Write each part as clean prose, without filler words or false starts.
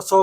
100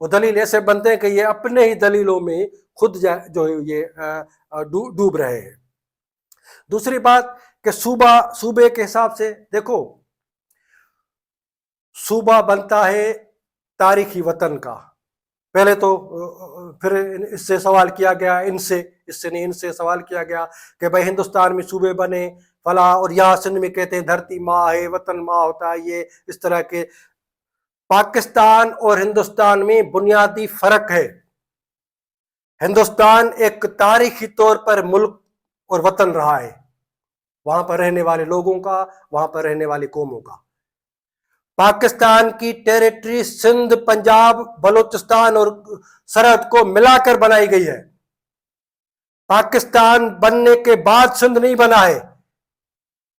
وہ دلیل ایسے بنتے ہیں کہ یہ اپنے ہی دلیلوں میں خود جو ہے یہ ڈوب رہے ہیں۔ دوسری بات کہ صوبے کے حساب سے دیکھو، صوبہ بنتا ہے تاریخی وطن کا، پہلے تو پھر اس سے سوال کیا گیا، ان سے سوال کیا گیا کہ بھائی ہندوستان میں صوبے بنے فلاں، اور یہاں سندھ میں کہتے ہیں دھرتی ماں ہے، وطن ماں ہوتا ہے، یہ اس طرح کے۔ پاکستان اور ہندوستان میں بنیادی فرق ہے۔ ہندوستان ایک تاریخی طور پر ملک اور وطن رہا ہے، وہاں پر رہنے والے لوگوں کا، وہاں پر رہنے والی قوموں کا۔ پاکستان کی ٹیریٹری سندھ، پنجاب، بلوچستان اور سرحد کو ملا کر بنائی گئی ہے۔ پاکستان بننے کے بعد سندھ نہیں بنا ہے،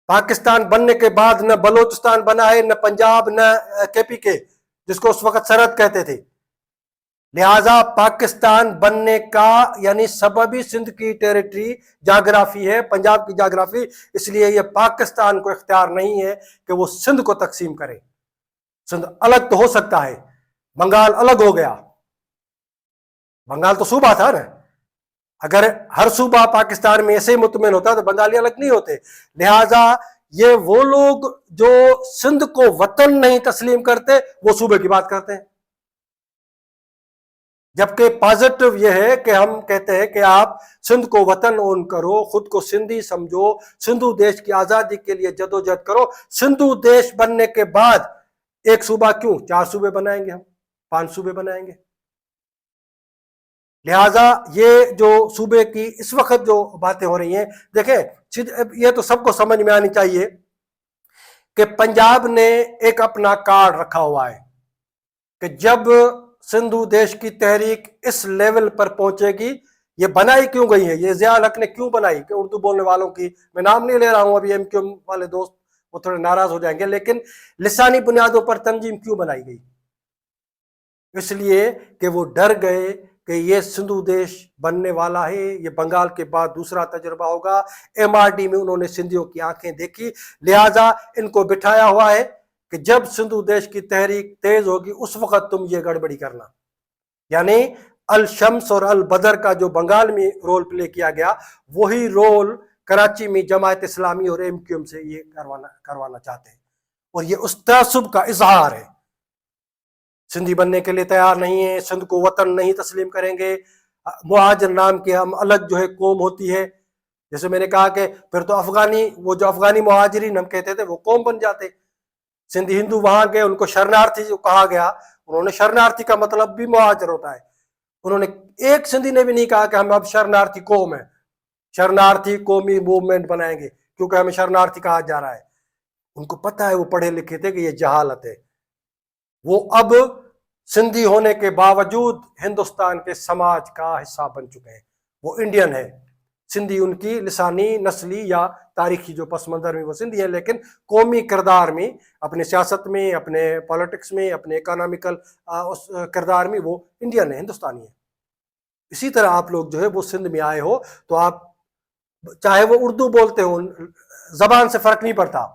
پاکستان بننے کے بعد نہ بلوچستان بنا ہے، نہ پنجاب، نہ KPK جس کو اس وقت سرحد کہتے تھے۔ لہذا پاکستان بننے کا یعنی سببی سندھ کی ٹیریٹری جاگرافی ہے، پنجاب کی جاگرافی، اس لیے یہ پاکستان کو اختیار نہیں ہے کہ وہ سندھ کو تقسیم کرے۔ سندھ الگ تو ہو سکتا ہے، بنگال الگ ہو گیا، بنگال تو صوبہ تھا نا، اگر ہر صوبہ پاکستان میں ایسے ہی مطمئن ہوتا تو بنگالی الگ نہیں ہوتے۔ لہذا یہ وہ لوگ جو سندھ کو وطن نہیں تسلیم کرتے وہ صوبے کی بات کرتے ہیں، جبکہ پازیٹو یہ ہے کہ ہم کہتے ہیں کہ آپ سندھ کو وطن اون کرو، خود کو سندھی سمجھو، سندھو دیش کی آزادی کے لیے جدوجہد کرو۔ سندھو دیش بننے کے بعد ایک صوبہ کیوں، 4 صوبے بنائیں گے، ہم 5 صوبے بنائیں گے۔ لہٰذا یہ جو صوبے کی اس وقت جو باتیں ہو رہی ہیں، دیکھیں یہ تو سب کو سمجھ میں آنی چاہیے کہ پنجاب نے ایک اپنا کارڈ رکھا ہوا ہے کہ جب سندھو دیش کی تحریک اس لیول پر پہنچے گی، یہ بنائی کیوں گئی ہے، یہ ضیاء الحق نے کیوں بنائی، کہ اردو بولنے والوں کی میں نام نہیں لے رہا ہوں، ابھی MQM والے دوست وہ تھوڑے ناراض ہو جائیں گے، لیکن لسانی بنیادوں پر تنظیم کیوں بنائی گئی؟ اس لیے کہ وہ ڈر گئے کہ یہ سندھو دیش بننے والا ہے، یہ بنگال کے بعد دوسرا تجربہ ہوگا۔ MRD میں انہوں نے سندھیوں کی آنکھیں دیکھی، لہٰذا ان کو بٹھایا ہوا ہے کہ جب سندھو دیش کی تحریک تیز ہوگی اس وقت تم یہ گڑبڑی کرنا۔ یعنی الشمس اور البدر کا جو بنگال میں رول پلے کیا گیا، وہی رول کراچی میں جماعت اسلامی اور MQM سے یہ کروانا چاہتے ہیں، اور یہ اس تعصب کا اظہار ہے۔ سندھی بننے کے لیے تیار نہیں ہیں، سندھ کو وطن نہیں تسلیم کریں گے، مہاجر نام کی ہم الگ جو ہے قوم ہوتی ہے، جیسے میں نے کہا کہ پھر تو وہ جو افغانی مہاجرین ہم کہتے تھے وہ قوم بن جاتے۔ سندھی ہندو وہاں گئے، ان کو شرنارتھی جو کہا گیا، انہوں نے شرنارتھی کا مطلب بھی مہاجر ہوتا ہے، انہوں نے ایک سندھی نے بھی نہیں کہا کہ ہم اب شرنارتھی قوم ہیں، شرنارتھی قومی موومنٹ بنائیں گے کیونکہ ہمیں شرنارتھی کہا جا رہا ہے۔ ان کو پتہ ہے، وہ پڑھے لکھے تھے کہ یہ جہالت ہے۔ وہ اب سندھی ہونے کے باوجود ہندوستان کے سماج کا حصہ بن چکے ہیں، وہ انڈین ہے۔ سندھی ان کی لسانی، نسلی یا تاریخی جو پس منظر میں وہ سندھی ہے، لیکن قومی کردار میں، اپنے سیاست میں، اپنے پالیٹکس میں، اپنے اکانومیکل کردار میں وہ انڈین ہے، ہندوستانی ہے۔ اسی طرح آپ لوگ جو ہے وہ سندھ میں آئے ہو تو آپ چاہے وہ اردو بولتے ہو، زبان سے فرق نہیں پڑتا،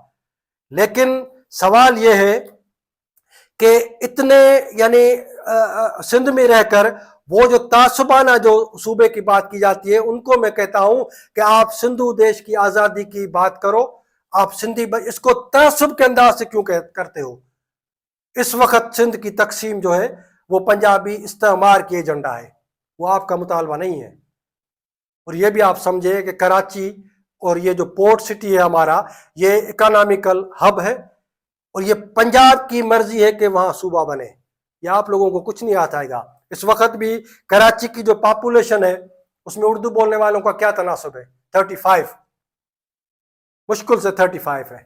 لیکن سوال یہ ہے کہ اتنے یعنی سندھ میں رہ کر وہ جو تعصبانہ جو صوبے کی بات کی جاتی ہے، ان کو میں کہتا ہوں کہ آپ سندھو دیش کی آزادی کی بات کرو، آپ سندھی اس کو تعصب کے انداز سے کیوں کرتے ہو؟ اس وقت سندھ کی تقسیم جو ہے وہ پنجابی استعمار کی ایجنڈا ہے، وہ آپ کا مطالبہ نہیں ہے۔ اور یہ بھی آپ سمجھے کہ کراچی اور یہ جو پورٹ سٹی ہے ہمارا، یہ اکانومیکل ہب ہے، اور یہ پنجاب کی مرضی ہے کہ وہاں صوبہ بنے، یا آپ لوگوں کو کچھ نہیں آتا گا۔ اس وقت بھی کراچی کی جو پاپولیشن ہے اس میں اردو بولنے والوں کا کیا تناسب ہے؟ 35، مشکل سے 35 ہے،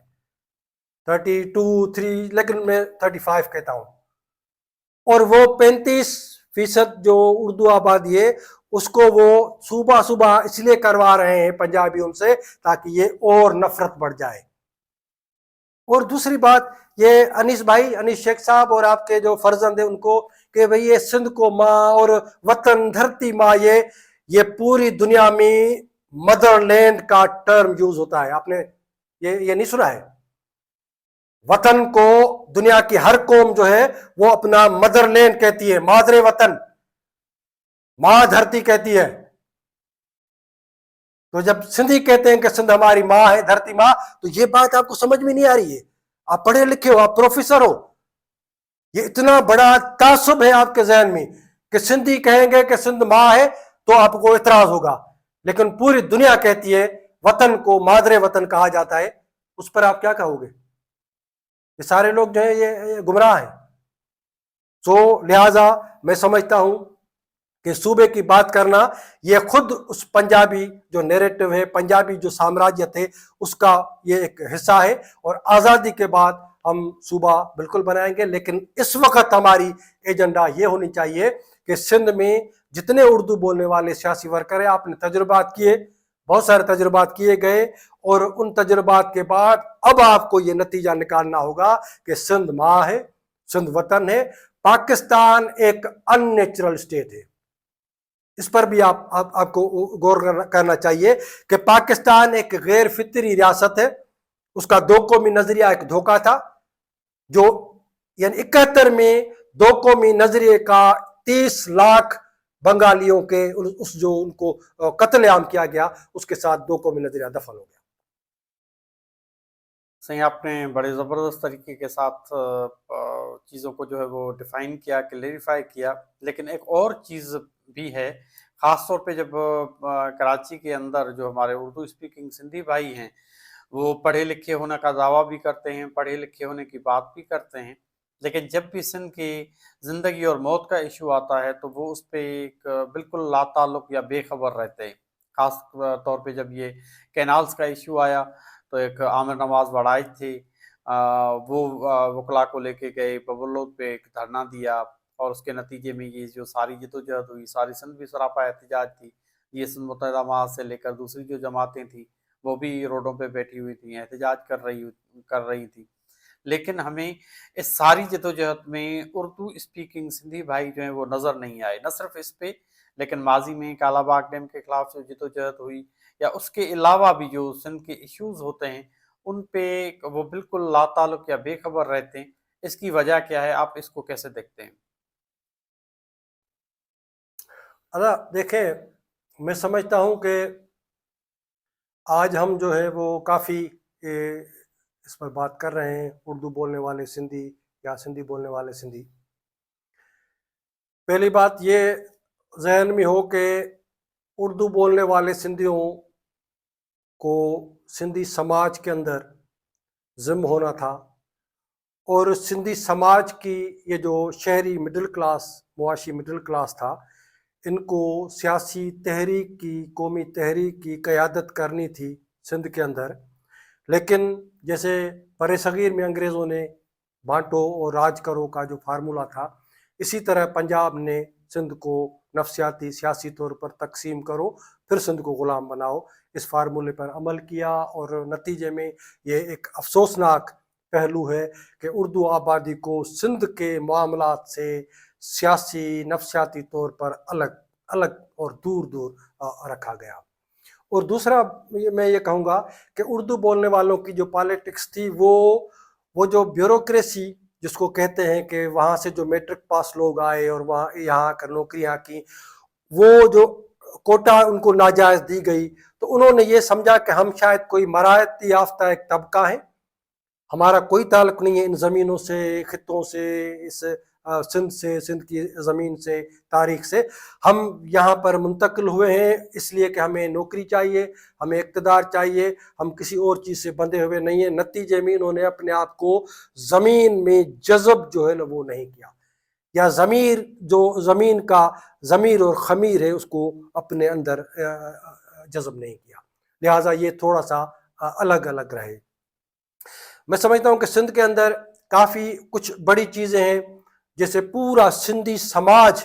32 3، لیکن میں 35 کہتا ہوں۔ اور وہ 35% جو اردو آبادی ہے اس کو وہ صوبہ اس لیے کروا رہے ہیں پنجابیوں سے تاکہ یہ اور نفرت بڑھ جائے۔ اور دوسری بات یہ انیس شیخ صاحب اور آپ کے جو فرزند ہیں ان کو کہ بھئی یہ سندھ کو ماں اور وطن دھرتی ماں، یہ پوری دنیا میں مدر لینڈ کا ٹرم یوز ہوتا ہے، آپ نے یہ نہیں سنا ہے؟ وطن کو دنیا کی ہر قوم جو ہے وہ اپنا مدر لینڈ کہتی ہے، مادر وطن، ماں دھرتی کہتی ہے. تو جب سندھی کہتے ہیں کہ سندھ ہماری ماں ہے، دھرتی ماں، تو یہ بات آپ کو سمجھ میں نہیں آ رہی ہے. آپ پڑھے لکھے ہو، آپ پروفیسر ہو، یہ اتنا بڑا تعصب ہے آپ کے ذہن میں کہ سندھی کہیں گے کہ سندھ ماں ہے تو آپ کو اعتراض ہوگا، لیکن پوری دنیا کہتی ہے وطن کو مادر وطن کہا جاتا ہے. اس پر آپ کیا کہو گے؟ یہ سارے لوگ جو ہیں یہ گمراہ ہیں. سو لہٰذا میں سمجھتا ہوں کہ صوبے کی بات کرنا یہ خود اس پنجابی جو نیریٹو ہے، پنجابی جو سامراجیت ہے، اس کا یہ ایک حصہ ہے. اور آزادی کے بعد ہم صوبہ بالکل بنائیں گے، لیکن اس وقت ہماری ایجنڈا یہ ہونی چاہیے کہ سندھ میں جتنے اردو بولنے والے سیاسی ورکر ہیں، آپ نے تجربات کیے، بہت سارے تجربات کیے گئے، اور ان تجربات کے بعد اب آپ کو یہ نتیجہ نکالنا ہوگا کہ سندھ ماں ہے، سندھ وطن ہے. پاکستان ایک ان نیچرل اسٹیٹ ہے، اس پر بھی آپ کو غور کرنا چاہیے کہ پاکستان ایک غیر فطری ریاست ہے. اس کا دو قومی نظریہ ایک دھوکہ تھا، جو یعنی 71 میں دو قومی نظریے کا 30 لاکھ بنگالیوں کے اس جو ان کو قتل عام کیا گیا، اس کے ساتھ دو قومی نظریہ دفن ہو گیا. صحیح، آپ نے بڑے زبردست طریقے کے ساتھ چیزوں کو جو ہے وہ ڈیفائن کیا، کلیریفائی کیا. لیکن ایک اور چیز بھی ہے، خاص طور پہ جب کراچی کے اندر جو ہمارے اردو اسپیکنگ سندھی بھائی ہیں وہ پڑھے لکھے ہونے کا دعویٰ بھی کرتے ہیں، پڑھے لکھے ہونے کی بات بھی کرتے ہیں، لیکن جب بھی سندھ کی زندگی اور موت کا ایشو آتا ہے تو وہ اس پہ ایک بالکل لا تعلق یا بے خبر رہتے ہیں. خاص طور پہ جب یہ کینالز کا ایشو آیا تو ایک عامر نواز وڑائچ تھے، وہ وکلا کو لے کے گئے ببلوت پہ ایک دھرنا دیا، اور اس کے نتیجے میں یہ جو ساری جدوجہد ہوئی، ساری سندھ بھی سراپا احتجاج تھی. یہ سندھ متحدہ محاذ سے لے کر دوسری جو جماعتیں تھیں وہ بھی روڈوں پہ بیٹھی ہوئی تھیں، احتجاج کر رہی تھیں. لیکن ہمیں اس ساری جدوجہد میں اردو اسپیکنگ سندھی بھائی جو ہیں وہ نظر نہیں آئے. نہ صرف اس پہ، لیکن ماضی میں کالا باغ ڈیم کے خلاف جو جدوجہد ہوئی، یا اس کے علاوہ بھی جو سندھ کے ایشوز ہوتے ہیں ان پہ وہ بالکل لا تعلق یا بے خبر رہتے ہیں. اس کی وجہ کیا ہے؟ آپ اس کو کیسے دیکھتے ہیں؟ دیکھیں، میں سمجھتا ہوں کہ آج ہم جو ہے وہ کافی اس پر بات کر رہے ہیں، اردو بولنے والے سندھی یا سندھی بولنے والے سندھی. پہلی بات یہ ذہن میں ہو کہ اردو بولنے والے سندھیوں کو سندھی سماج کے اندر ضم ہونا تھا، اور سندھی سماج کی یہ جو شہری مڈل کلاس، معاشی مڈل کلاس تھا، ان کو سیاسی تحریک کی، قومی تحریک کی قیادت کرنی تھی سندھ کے اندر. لیکن جیسے بر صغیر میں انگریزوں نے بانٹو اور راج کرو کا جو فارمولہ تھا، اسی طرح پنجاب نے سندھ کو نفسیاتی سیاسی طور پر تقسیم کرو پھر سندھ کو غلام بناؤ، اس فارمولے پر عمل کیا. اور نتیجے میں یہ ایک افسوسناک پہلو ہے کہ اردو آبادی کو سندھ کے معاملات سے سیاسی نفسیاتی طور پر الگ اور دور دور رکھا گیا. اور دوسرا میں یہ کہوں گا کہ اردو بولنے والوں کی جو پالیٹکس تھی، وہ جو بیوروکریسی جس کو کہتے ہیں کہ وہاں سے جو میٹرک پاس لوگ آئے اور وہاں یہاں کر نوکریاں کی، وہ جو کوٹا ان کو ناجائز دی گئی، تو انہوں نے یہ سمجھا کہ ہم شاید کوئی مراعات یافتہ ایک طبقہ ہیں، ہمارا کوئی تعلق نہیں ہے ان زمینوں سے، خطوں سے، اس سندھ سے، سندھ کی زمین سے، تاریخ سے. ہم یہاں پر منتقل ہوئے ہیں اس لیے کہ ہمیں نوکری چاہیے، ہمیں اقتدار چاہیے، ہم کسی اور چیز سے بندھے ہوئے نہیں ہیں. نتیجے میں انہوں نے اپنے آپ کو زمین میں جذب جو ہے نا وہ نہیں کیا، یا ضمیر جو زمین کا ضمیر اور خمیر ہے اس کو اپنے اندر جذب نہیں کیا. لہٰذا یہ تھوڑا سا الگ الگ رہے. میں سمجھتا ہوں کہ سندھ کے اندر کافی کچھ بڑی چیزیں ہیں، جیسے پورا سندھی سماج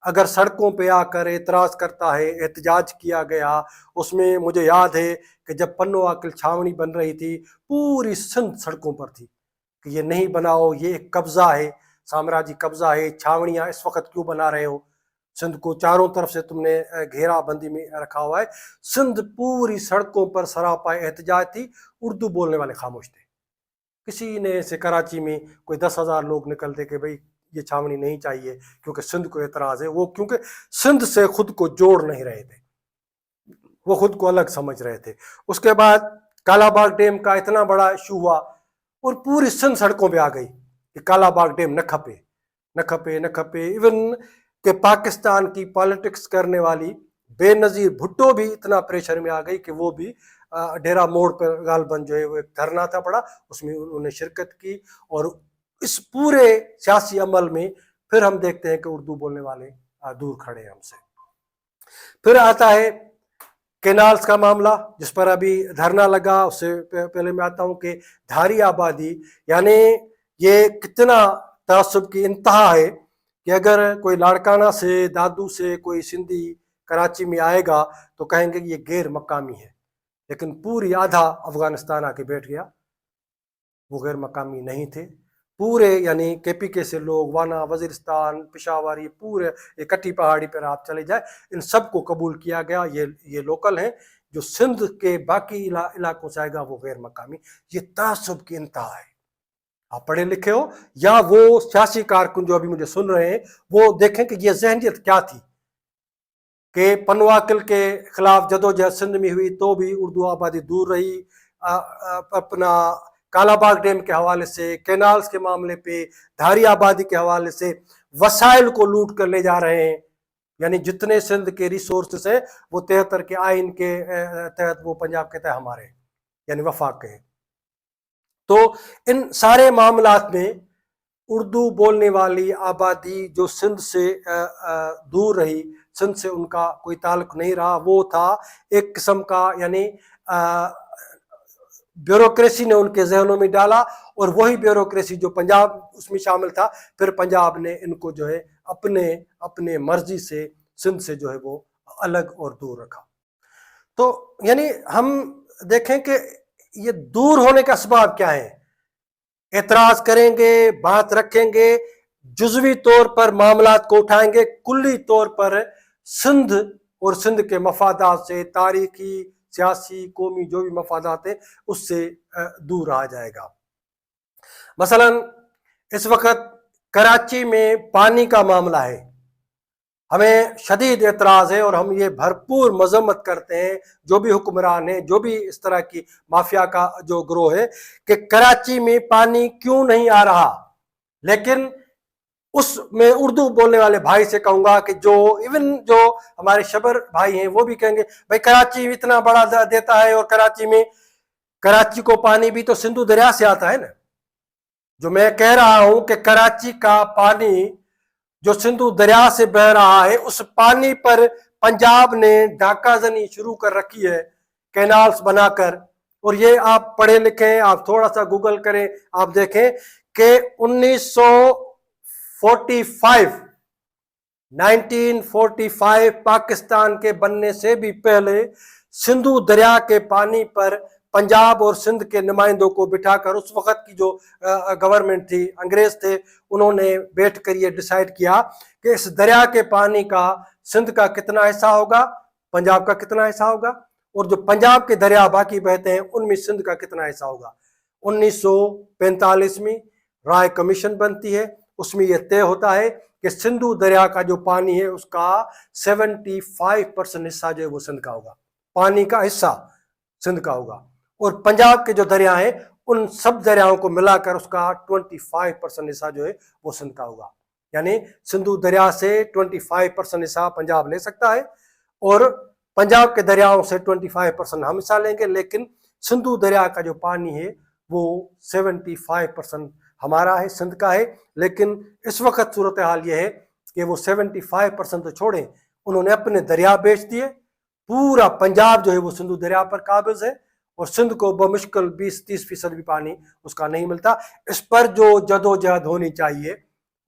اگر سڑکوں پہ آ کر اعتراض کرتا ہے، احتجاج کیا گیا. اس میں مجھے یاد ہے کہ جب پنو عاقل چھاونی بن رہی تھی، پوری سندھ سڑکوں پر تھی کہ یہ نہیں بناؤ، یہ ایک قبضہ ہے، سامراجی قبضہ ہے، چھاونیاں اس وقت کیوں بنا رہے ہو، سندھ کو چاروں طرف سے تم نے گھیرا بندی میں رکھا ہوا ہے. سندھ پوری سڑکوں پر سراپا احتجاج تھی، اردو بولنے والے خاموش تھے کسی نے سے کراچی میں کوئی 10,000 لوگ نکلتے کہ بھئی یہ چھاونی نہیں چاہیے کیونکہ سندھ کو اعتراض ہے. وہ کیونکہ سندھ سے خود کو جوڑ نہیں رہے تھے, وہ خود کو الگ سمجھ رہے تھے. اس کے بعد کالا باغ ڈیم کا اتنا بڑا ایشو ہوا اور پوری سندھ سڑکوں پہ آ گئی کہ کالا باغ ڈیم نہ کھپے نہ کھپے نہ کھپے. ایون کہ پاکستان کی پالیٹکس کرنے والی بے نظیر بھٹو بھی اتنا پریشر میں آ گئی کہ وہ بھی ڈیرا موڑ پر غالباً جو ہے وہ ایک دھرنا تھا پڑا, اس میں انہوں نے شرکت کی. اور اس پورے سیاسی عمل میں پھر ہم دیکھتے ہیں کہ اردو بولنے والے دور کھڑے ہیں ہم سے. پھر آتا ہے کینالز کا معاملہ جس پر ابھی دھرنا لگا. اس سے پہلے میں آتا ہوں کہ دھاری آبادی, یعنی یہ کتنا تعصب کی انتہا ہے کہ اگر کوئی لاڑکانہ سے دادو سے کوئی سندھی کراچی میں آئے گا تو کہیں گے کہ یہ غیر مقامی ہے, لیکن پوری آدھا افغانستان آ کے بیٹھ گیا. وہ غیر مقامی نہیں تھے پورے, یعنی کے پی کے سے لوگ, وانا, وزیرستان, پشاور, یہ پورے یہ کٹی پہاڑی پر آپ چلے جائیں, ان سب کو قبول کیا گیا. یہ لوکل ہیں. جو سندھ کے باقی علاقوں سے آئے گا وہ غیر مقامی. یہ تعصب کی انتہا ہے. آپ پڑھے لکھے ہو یا وہ سیاسی کارکن جو ابھی مجھے سن رہے ہیں وہ دیکھیں کہ یہ ذہنیت کیا تھی کہ پنواکل کے خلاف جدوجہد سندھ میں ہوئی تو بھی اردو آبادی دور رہی. اپنا کالا باغ ڈیم کے حوالے سے, کینالز کے معاملے پہ, دھاری آبادی کے حوالے سے وسائل کو لوٹ کر لے جا رہے ہیں. یعنی جتنے سندھ کے ریسورسز ہیں وہ 73 کے آئین کے تحت وہ پنجاب کے تحت ہمارے ہیں, یعنی وفاق کے ہیں. تو ان سارے معاملات میں اردو بولنے والی آبادی جو سندھ سے دور رہی, سندھ سے ان کا کوئی تعلق نہیں رہا, وہ تھا ایک قسم کا, یعنی بیوروکریسی نے ان کے ذہنوں میں ڈالا, اور وہی بیوروکریسی جو پنجاب اس میں شامل تھا, پھر پنجاب نے ان کو جو ہے اپنے مرضی سے سندھ سے جو ہے وہ الگ اور دور رکھا. تو یعنی ہم دیکھیں کہ یہ دور ہونے کے اسباب کیا ہیں. اعتراض کریں گے, بات رکھیں گے, جزوی طور پر معاملات کو اٹھائیں گے, کلی طور پر سندھ اور سندھ کے مفادات سے, تاریخی, سیاسی, قومی جو بھی مفادات ہیں اس سے دور آ جائے گا. مثلا اس وقت کراچی میں پانی کا معاملہ ہے, ہمیں شدید اعتراض ہے اور ہم یہ بھرپور مذمت کرتے ہیں جو بھی حکمران ہیں, جو بھی اس طرح کی مافیا کا جو گروہ ہے, کہ کراچی میں پانی کیوں نہیں آ رہا. لیکن اس میں اردو بولنے والے بھائی سے کہوں گا کہ جو ایون جو ہمارے شبر بھائی ہیں وہ بھی کہیں گے بھائی کراچی اتنا بڑا دیتا ہے, اور کراچی کو پانی بھی تو سندھو دریا سے آتا ہے نا. جو میں کہہ رہا ہوں کہ کراچی کا پانی جو سندھو دریا سے بہ رہا ہے, اس پانی پر پنجاب نے ڈاکہ زنی شروع کر رکھی ہے کینالز بنا کر. اور یہ آپ پڑھے لکھیں, آپ تھوڑا سا گوگل کریں, آپ دیکھیں کہ 1945 پاکستان کے بننے سے بھی پہلے سندھو دریا کے پانی پر پنجاب اور سندھ کے نمائندوں کو بٹھا کر, اس وقت کی جو گورنمنٹ تھی, انگریز تھے, انہوں نے بیٹھ کر یہ ڈیسائیڈ کیا کہ اس دریا کے پانی کا سندھ کا کتنا حصہ ہوگا, پنجاب کا کتنا حصہ ہوگا, اور جو پنجاب کے دریا باقی بہتے ہیں ان میں سندھ کا کتنا حصہ ہوگا. 1945 میں رائے کمیشن بنتی ہے, اس میں یہ طے ہوتا ہے کہ سندھو دریا کا جو پانی ہے اس کا 75% حصہ جو ہے وہ سندھ کا ہوگا, پانی کا حصہ سندھ کا ہوگا. اور پنجاب کے جو دریا ہیں ان سب دریاؤں کو ملا کر اس کا 25% حصہ جو ہے وہ سندھ کا ہوگا. یعنی سندھو دریا سے 25% حصہ پنجاب لے سکتا ہے, اور پنجاب کے دریاؤں سے 25% ہم حصہ لیں گے, لیکن سندھو دریا کا جو پانی ہے وہ 75% ہمارا ہے, سندھ کا ہے. لیکن اس وقت صورتحال یہ ہے کہ وہ 75% تو چھوڑیں, انہوں نے اپنے دریا بیچ دیے, پورا پنجاب جو ہے وہ سندھو دریا پر قابض ہے, اور سندھ کو بمشکل 20-30% بھی پانی اس کا نہیں ملتا. اس پر جو جدوجہد ہونی چاہیے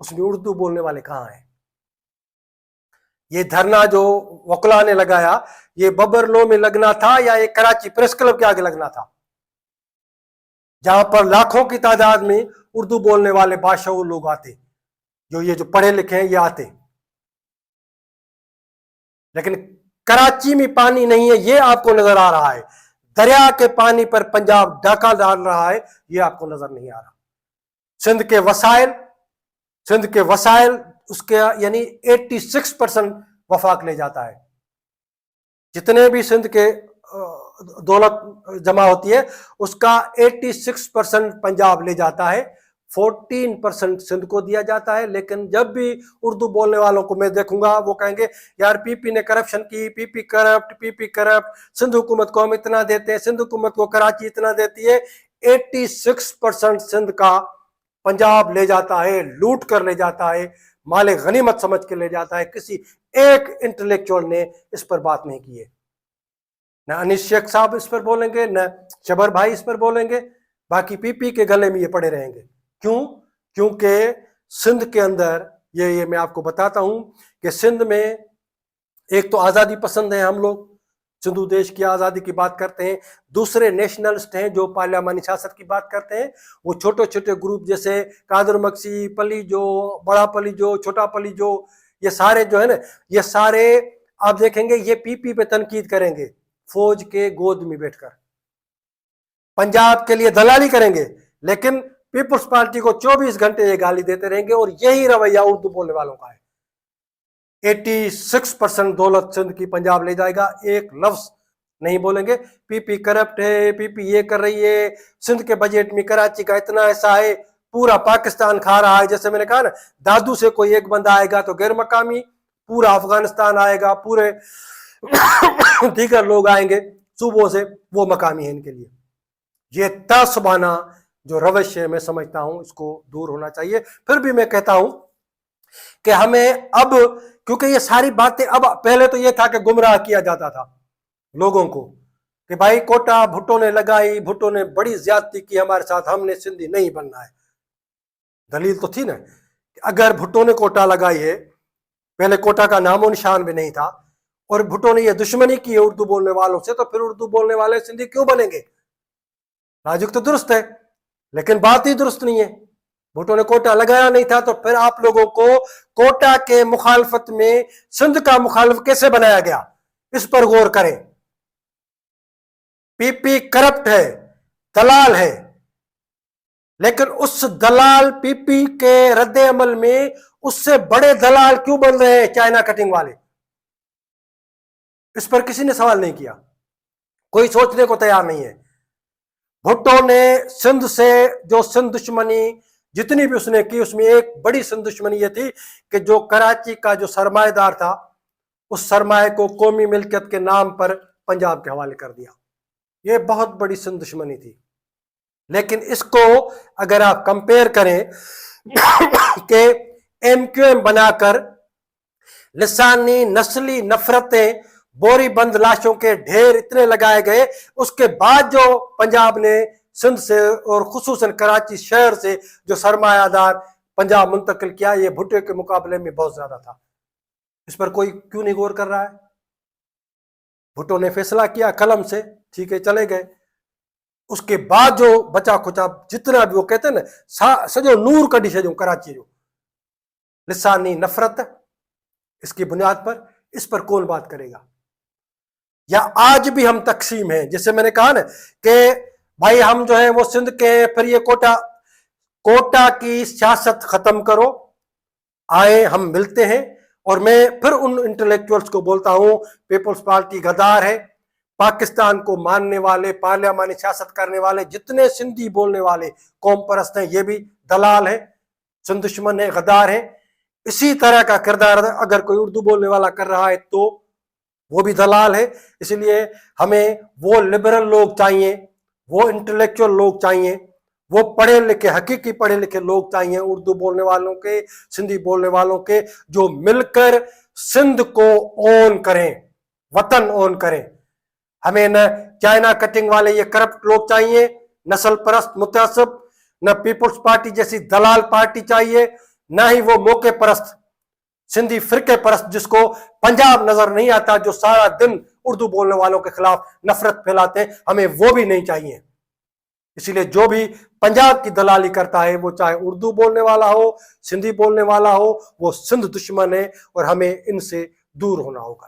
اس میں اردو بولنے والے کہاں ہیں. یہ دھرنا جو وکلا نے لگایا یہ ببر لو میں لگنا تھا یا یہ کراچی پریس کلب کے آگے لگنا تھا, جہاں پر لاکھوں کی تعداد میں اردو بولنے والے باشعور لوگ آتے, جو پڑھے لکھے ہیں یہ آتے. لیکن کراچی میں پانی نہیں ہے, یہ آپ کو نظر آ رہا ہے. دریا کے پانی پر پنجاب ڈاکہ ڈال رہا ہے، یہ آپ کو نظر نہیں آ رہا۔ سندھ کے وسائل اس کے یعنی 86% وفاق لے جاتا ہے۔ جتنے بھی سندھ کے دولت جمع ہوتی ہے اس کا 86% پنجاب لے جاتا ہے، 14% سندھ کو دیا جاتا ہے۔ لیکن جب بھی اردو بولنے والوں کو میں دیکھوں گا وہ کہیں گے یار پی پی نے کرپشن کی، پی پی کرپٹ، سندھ حکومت کو ہم اتنا دیتے ہیں، سندھ حکومت کو کراچی اتنا دیتی ہے۔ 86% سندھ کا پنجاب لے جاتا ہے، لوٹ کر لے جاتا ہے، مال غنیمت سمجھ کے لے جاتا ہے۔ کسی ایک انٹلیکچوئل نے اس پر بات نہیں کی ہے، نہ انیس شیخ صاحب اس پر بولیں گے، نہ شبر بھائی اس پر بولیں گے، باقی پی پی کے گلے میں یہ پڑے رہیں گے۔ کیوں؟ کیونکہ سندھ کے اندر یہ میں آپ کو بتاتا ہوں کہ سندھ میں ایک تو آزادی پسند ہیں ہم لوگ، سندھو دیش کی آزادی کی بات کرتے ہیں، دوسرے نیشنلسٹ ہیں جو پارلیمانی سیاست کی بات کرتے ہیں، وہ چھوٹے چھوٹے گروپ جیسے قادر مکسی، پلی جو، بڑا پلی جو، چھوٹا پلی جو، یہ سارے جو ہے نا، یہ سارے آپ دیکھیں گے یہ پی پی پہ تنقید کریں گے، فوج کے گود میں بیٹھ کر پنجاب کے لیے دلالی کریں گے، لیکن پیپلز پارٹی کو 24 گھنٹے یہ گالی دیتے رہیں گے، اور یہی رویہ اردو بولنے والوں کا ہے۔ 86% دولت سندھ کی پنجاب لے جائے گا، ایک لفظ نہیں بولیں گے پی پی کرپٹ ہے، پی پی یہ کر رہی ہے، سندھ کے بجٹ میں کراچی کا اتنا ایسا ہے، پورا پاکستان کھا رہا ہے۔ جیسے میں نے کہا نا، دادو سے کوئی ایک بندہ آئے گا تو غیر مقامی، پورا افغانستان آئے گا، پورے دیگر لوگ آئیں گے صوبوں سے، وہ مقامی ہے ان کے لیے۔ یہ تعصبانہ جو روش ہے میں سمجھتا ہوں اس کو دور ہونا چاہیے۔ پھر بھی میں کہتا ہوں کہ ہمیں اب، کیونکہ یہ ساری باتیں اب، پہلے تو یہ تھا کہ گمراہ کیا جاتا تھا لوگوں کو کہ بھائی کوٹا بھٹو نے لگائی، بھٹو نے بڑی زیادتی کی ہمارے ساتھ، ہم نے سندھی نہیں بننا ہے۔ دلیل تو تھی نا کہ اگر بھٹو نے کوٹا لگائی ہے، پہلے کوٹا کا نام و نشان بھی نہیں تھا، اور بھٹو نے یہ دشمنی کی ہے اردو بولنے والوں سے، تو پھر اردو بولنے والے سندھی کیوں بنیں گے؟ لاجک تو درست ہے، لیکن بات ہی درست نہیں ہے۔ بھٹو نے کوٹا لگایا نہیں تھا تو پھر آپ لوگوں کو کوٹا کے مخالفت میں سندھ کا مخالف کیسے بنایا گیا؟ اس پر غور کریں۔ پی پی کرپٹ ہے، دلال ہے، لیکن اس دلال پی پی کے رد عمل میں اس سے بڑے دلال کیوں بن رہے ہیں چائنا کٹنگ والے؟ اس پر کسی نے سوال نہیں کیا، کوئی سوچنے کو تیار نہیں ہے۔ بھٹو نے سندھ سے جو سندھ دشمنی جتنی بھی اس نے کی، اس میں ایک بڑی سندھ دشمنی یہ تھی کہ جو کراچی کا جو سرمایہ دار تھا اس سرمایہ کو قومی ملکیت کے نام پر پنجاب کے حوالے کر دیا۔ یہ بہت بڑی سندھ دشمنی تھی۔ لیکن اس کو اگر آپ کمپیئر کریں کہ ایم کیو ایم بنا کر لسانی نسلی نفرتیں، بوری بند لاشوں کے ڈھیر اتنے لگائے گئے، اس کے بعد جو پنجاب نے سندھ سے اور خصوصاً کراچی شہر سے جو سرمایہ دار پنجاب منتقل کیا، یہ بھٹو کے مقابلے میں بہت زیادہ تھا۔ اس پر کوئی کیوں نہیں غور کر رہا ہے؟ بھٹو نے فیصلہ کیا قلم سے، ٹھیک ہے چلے گئے، اس کے بعد جو بچا کھچا جتنا بھی وہ کہتے ہیں نا سجو نور کڈی سجو کراچی جو لسانی نفرت اس کی بنیاد پر، اس پر کون بات کرے گا؟ یا آج بھی ہم تقسیم ہیں، جیسے میں نے کہا نا کہ بھائی ہم جو ہیں وہ سندھ کے، پھر یہ کوٹا کی سیاست ختم کرو، آئے ہم ملتے ہیں۔ اور میں پھر ان انٹلیکچوئلز کو بولتا ہوں پیپلز پارٹی غدار ہے، پاکستان کو ماننے والے، پارلیمانی سیاست کرنے والے جتنے سندھی بولنے والے قوم پرست ہیں یہ بھی دلال ہیں، سندھ دشمن ہیں، غدار ہیں۔ اسی طرح کا کردار اگر کوئی اردو بولنے والا کر رہا ہے تو وہ بھی دلال ہے۔ اس لیے ہمیں وہ لبرل لوگ چاہیے، وہ انٹلیکچوئل لوگ چاہیے، وہ پڑھے لکھے، حقیقی پڑھے لکھے لوگ چاہیے اردو بولنے والوں کے، سندھی بولنے والوں کے، جو مل کر سندھ کو اون کریں، وطن اون کریں۔ ہمیں نہ چائنا کٹنگ والے یہ کرپٹ لوگ چاہیے، نسل پرست متعصب، نہ پیپلز پارٹی جیسی دلال پارٹی چاہیے، نہ ہی وہ موقع پرست سندھی فرقے پرست جس کو پنجاب نظر نہیں آتا، جو سارا دن اردو بولنے والوں کے خلاف نفرت پھیلاتے ہیں، ہمیں وہ بھی نہیں چاہیے۔ اسی لیے جو بھی پنجاب کی دلالی کرتا ہے، وہ چاہے اردو بولنے والا ہو، سندھی بولنے والا ہو، وہ سندھ دشمن ہے، اور ہمیں ان سے دور ہونا ہوگا۔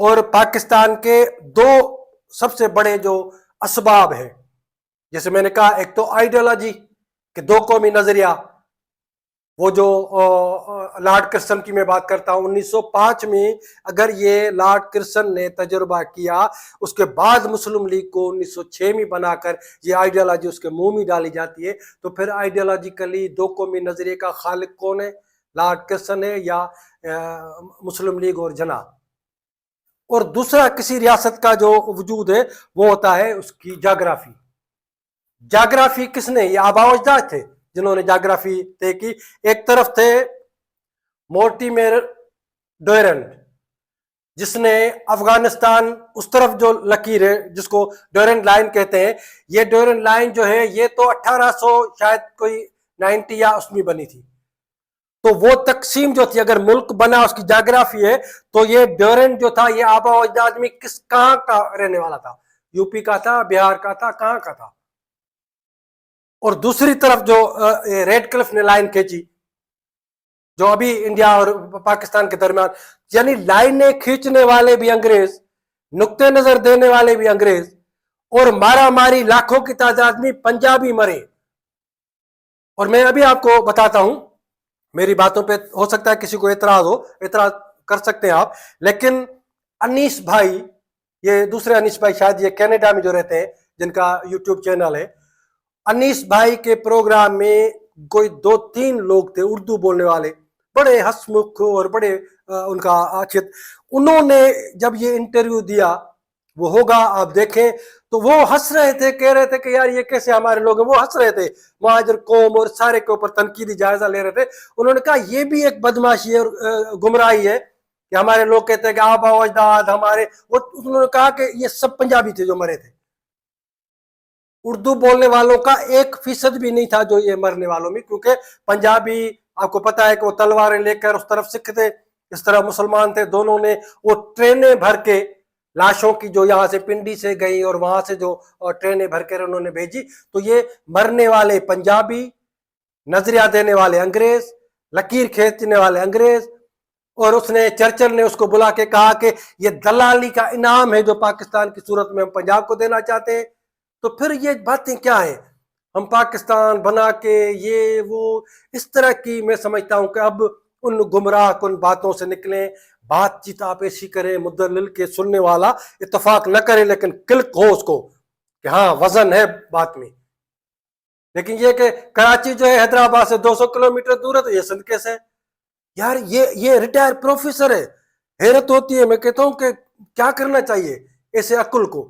اور پاکستان کے دو سب سے بڑے جو اسباب ہیں، جیسے میں نے کہا، ایک تو آئیڈیالوجی کہ دو قومی نظریہ، وہ جو لارڈ کرسن کی میں بات کرتا ہوں 1905 میں اگر یہ لارڈ کرسن نے تجربہ کیا، اس کے بعد مسلم لیگ کو 1906 میں بنا کر یہ آئیڈیالوجی اس کے منہ میں ڈالی جاتی ہے، تو پھر آئیڈیالوجیکلی دو قومی نظریے کا خالق کون ہے؟ لارڈ کرسن ہے یا مسلم لیگ اور جناح؟ اور دوسرا، کسی ریاست کا جو وجود ہے وہ ہوتا ہے اس کی جاگرافی۔ جاگرافی کس نے؟ یہ آباء و اجداد تھے جنہوں نے جاگرافی طے کی۔ ایک طرف تھے مورٹیمر ڈویرنٹ، جس نے افغانستان، اس طرف جو لکیر ہے جس کو ڈیورنٹ لائن کہتے ہیں، یہ ڈیورنٹ لائن جو ہے یہ تو 1800 شاید کوئی 90 یا اس میں بنی تھی، تو وہ تقسیم جو تھی، اگر ملک بنا اس کی جاگرافی ہے تو یہ ڈیورنٹ جو تھا یہ آباء و اجداد میں کہاں کا رہنے والا تھا؟ یو پی کا تھا، بہار کا تھا، کہاں کا تھا؟ اور دوسری طرف جو ریڈ کلف نے لائن کھینچی، جو ابھی انڈیا اور پاکستان کے درمیان، یعنی لائنیں کھینچنے والے بھی انگریز، نقطے نظر دینے والے بھی انگریز، اور مارا ماری لاکھوں کی تعداد میں پنجابی مرے۔ اور میں ابھی آپ کو بتاتا ہوں، میری باتوں پہ ہو سکتا ہے کسی کو اعتراض ہو، اعتراض کر سکتے ہیں آپ، لیکن انیس بھائی، یہ دوسرے انیس بھائی شاید یہ کینیڈا میں جو رہتے ہیں، جن کا یوٹیوب چینل ہے، انیس بھائی کے پروگرام میں کوئی 2-3 لوگ تھے اردو بولنے والے، بڑے ہسمکھ اور بڑے ان کا اچھت، انہوں نے جب یہ انٹرویو دیا، وہ ہوگا آپ دیکھیں، تو وہ ہنس رہے تھے، کہہ رہے تھے کہ یار یہ کیسے ہمارے لوگ ہیں، وہ ہنس رہے تھے، مہاجر قوم اور سارے کے اوپر تنقیدی جائزہ لے رہے تھے۔ انہوں نے کہا یہ بھی ایک بدماشی اور گمراہی ہے کہ ہمارے لوگ کہتے ہیں کہ آباء و اجداد ہمارے، انہوں نے کہا کہ یہ سب پنجابی تھے جو مرے تھے، اردو بولنے والوں کا 1% بھی نہیں تھا جو یہ مرنے والوں میں، کیونکہ پنجابی آپ کو پتا ہے کہ وہ تلواریں لے کر، اس طرف سکھ تھے اس طرح مسلمان تھے، دونوں نے وہ ٹرینیں بھر کے لاشوں کی جو یہاں سے پنڈی سے گئی اور وہاں سے جو ٹرینیں بھر کر انہوں نے بھیجی، تو یہ مرنے والے پنجابی، نظریہ دینے والے انگریز، لکیر کھینچنے والے انگریز، اور اس نے چرچل نے اس کو بلا کے کہا کہ یہ دلالی کا انعام ہے جو پاکستان کی صورت میں ہم پنجاب کو دینا چاہتے ہیں۔ تو پھر یہ باتیں کیا ہیں؟ ہم پاکستان بنا کے یہ وہ اس طرح کی، میں سمجھتا ہوں کہ اب ان گمراہ کن باتوں سے نکلیں، بات چیت آپ ایسی کریں مدلل کے سننے والا اتفاق نہ کرے، لیکن کلک ہو اس کو کہ ہاں وزن ہے بات میں۔ لیکن یہ کہ کراچی جو ہے حیدرآباد سے 200 کلومیٹر دور ہے، تو یہ سندھ کیسے ہے؟ یار یہ ریٹائر پروفیسر ہے، حیرت ہوتی ہے، میں کہتا ہوں کہ کیا کرنا چاہیے ایسے عقل کو۔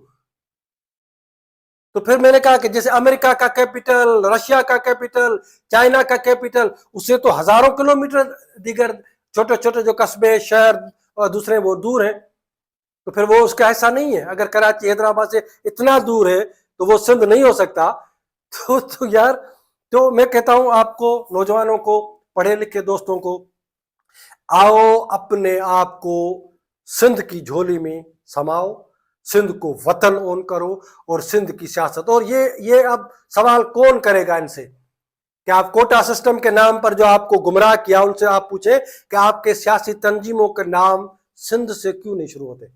تو پھر میں نے کہا کہ جیسے امریکہ کا کیپٹل، رشیا کا کیپٹل، چائنا کا کیپٹل، اس سے تو ہزاروں کلومیٹر دیگر چھوٹے چھوٹے جو قصبے، شہر اور دوسرے وہ دور ہیں، تو پھر وہ اس کا ایسا نہیں ہے۔ اگر کراچی حیدرآباد سے اتنا دور ہے تو وہ سندھ نہیں ہو سکتا۔ تو یار، تو میں کہتا ہوں آپ کو، نوجوانوں کو، پڑھے لکھے دوستوں کو، آؤ اپنے آپ کو سندھ کی جھولی میں سماؤ، سندھ کو وطن اون کرو، اور سندھ کی سیاست۔ اور یہ اب سوال کون کرے گا ان سے کہ آپ کوٹا سسٹم کے نام پر جو آپ کو گمراہ کیا، ان سے آپ پوچھیں کہ آپ کے سیاسی تنظیموں کے نام سندھ سے کیوں نہیں شروع ہوتے؟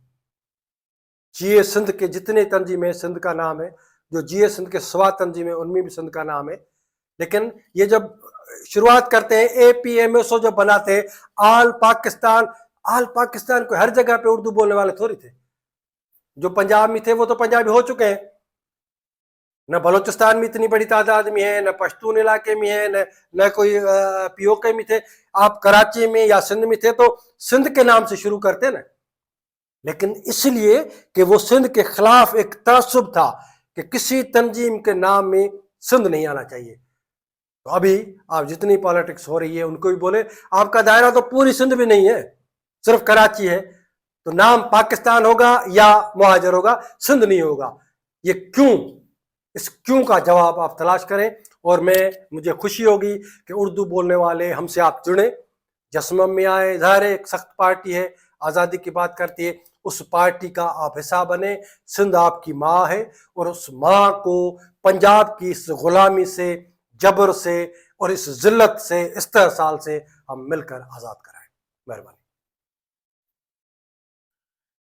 جی اے سندھ کے جتنے تنظیمیں سندھ کا نام ہے، جو جی اے سندھ کے سوا تنظیمیں ان میں بھی سندھ کا نام ہے، لیکن یہ جب شروعات کرتے ہیں اے پی ایم ایس او جو بناتے ہیں، آل پاکستان کو ہر جگہ پہ اردو بولنے والے تھوڑی تھے۔ جو پنجاب میں تھے وہ تو پنجابی ہو چکے ہیں، نہ بلوچستان میں اتنی بڑی تعداد میں ہے، نہ پشتون علاقے میں ہے، نہ کوئی پی او کے میں تھے۔ آپ کراچی میں یا سندھ میں تھے تو سندھ کے نام سے شروع کرتے نا، لیکن اس لیے کہ وہ سندھ کے خلاف ایک تعصب تھا کہ کسی تنظیم کے نام میں سندھ نہیں آنا چاہیے۔ تو ابھی آپ جتنی پالیٹکس ہو رہی ہے ان کو بھی بولے آپ کا دائرہ تو پوری سندھ بھی نہیں ہے، صرف کراچی ہے، تو نام پاکستان ہوگا یا مہاجر ہوگا، سندھ نہیں ہوگا۔ یہ کیوں؟ اس کیوں کا جواب آپ تلاش کریں، اور مجھے خوشی ہوگی کہ اردو بولنے والے ہم سے آپ جڑیں، جسمم میں آئے۔ ظاہر ہے ایک سخت پارٹی ہے، آزادی کی بات کرتی ہے، اس پارٹی کا آپ حصہ بنیں۔ سندھ آپ کی ماں ہے، اور اس ماں کو پنجاب کی اس غلامی سے، جبر سے اور اس ذلت سے، استحصال سے ہم مل کر آزاد کرائیں۔ مہربانی۔